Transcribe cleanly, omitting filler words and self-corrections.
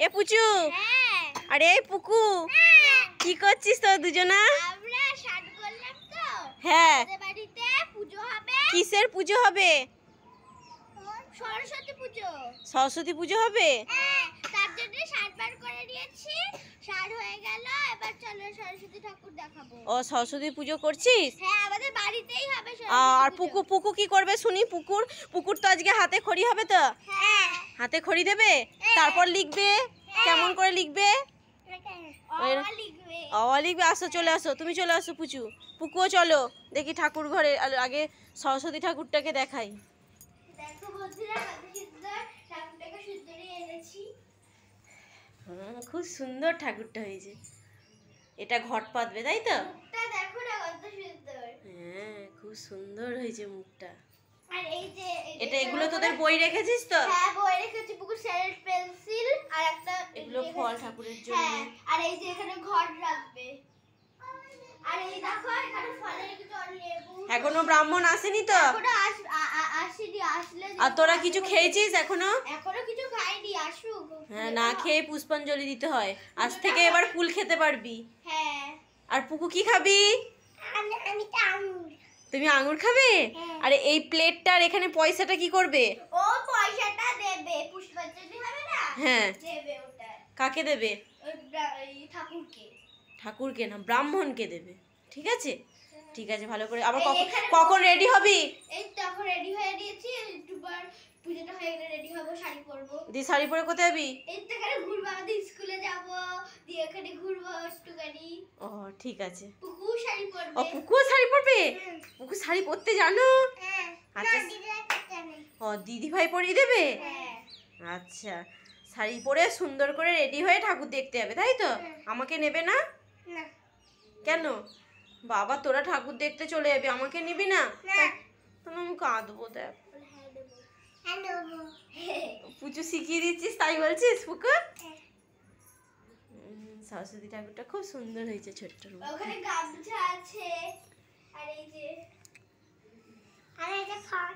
এ পুচু, আরে এই পুকু, কি করছিস তো দুজনা? হ্যাঁ, কিসের পুজো হবে? সরস্বতী পুজো। সরস্বতী পুজো হবে? তার জন্য শাড়ি বার করে নিয়েছি, শাড়ি হয়ে গেল, এবার চলো সরস্বতী ঠাকুর দেখাবো। ও সরস্বতী পুজো করছিস? হ্যাঁ, আমাদের বাড়িতেই হবে। আর পুকু পুকু কি করবে শুনি? পুকুর তো আজকে হাতে খড়ি হবে তো? হ্যাঁ, হাতে খড়ি দেবে, তারপর লিখবে। কেমন করে লিখবে? লিখবে। আসো, চলে আসো, তুমি চলে আসো পুচু। পুকুও চলো, দেখি ঠাকুর ঘরে আগে সরস্বতী ঠাকুরটাকে দেখাই। দেখো বন্ধুরা, কত সুন্দর ঠাকুরটাকে সুন্দরী এনেছি। খুব সুন্দর ঠাকুরটা হয়েছে। এটা ঘট পাতবে, তাই তো? মুখটা দেখো না কত সুন্দর। হ্যাঁ, খুব সুন্দর হয়েছে মুখটা। আর এই যে এটা এগুলো তোদের বই রেখেছিস তো? হ্যাঁ, বই রেখেছি, পুকুর স্যারের পেন্সিল আর একটা এগুলো ফল ঠাকুরের জন্য। হ্যাঁ, আর এই যে এখানে ঘট রাখবে। আর এই দেখো এখানে ফলের কিছু লেবু। এখনো ব্রাহ্মণ আসেনি তো? এখনো আসেনি, আসলে। আর তোরা কিছু খেয়েছিস এখনো? এখনো কিছু খাইনি, আসুক। হ্যাঁ, না খেয়ে পুষ্পাঞ্জলি দিতে হয়। আজ থেকে এবার ফুল খেতে পারবি। হ্যাঁ। আর পুকু কি খাবি? আমি তো আঙুর। তুমি আঙুর খাবে? আরে এই প্লেটটার এখানে পয়সাটা কি করবে? ও পয়সাটা দেবে, পুষ্পাঞ্জলি হবে না? হ্যাঁ, দেবে ওটা। কাকে দেবে? ওই ঠাকুরকে। ঠাকুরকে না, ব্রাহ্মণকে দেবে। ঠিক আছে, ঠিক আছে, ভালো করে। আবার কখন রেডি হবি? এই তো এখন রেডি হয়ে নিয়েছি, একটুবার পুজোটা হয়ে গেলে রেডি হবো, শাড়ি পরবো। দি শাড়ি পরে কোথায় যাবি? এই তো এখানে ঘুরবো, আমাদের স্কুলে যাবো, দিয়ে এখানে ঘুরবো একটুখানি। ও ঠিক আছে। পুকু শাড়ি পরবে। ও পুকুও শাড়ি পরবে? পুকু শাড়ি পরতে জানো? হ্যাঁ। আচ্ছা। দিদিভাই পরতে জানে। ও দিদি ভাই পরিয়ে দেবে? হ্যাঁ। আচ্ছা, শাড়ি পরে সুন্দর করে রেডি হয়ে ঠাকুর দেখতে যাবে, তাই তো? আমাকে নেবে না? না। কেন? বাবা, তোরা ঠাকুর দেখতে চলে যাবি, আমাকে নিবি না? না। তখন আমি কাঁদবো। দেখ, হ্যাঁ দেবো। পুজো শিখিয়ে দিচ্ছিস তাই বলছিস পুকু? সরস্বতী ঠাকুরটা খুব সুন্দর হয়েছে, ছোট্ট। ওখানে গামছা আছে, আর এই যে ফল।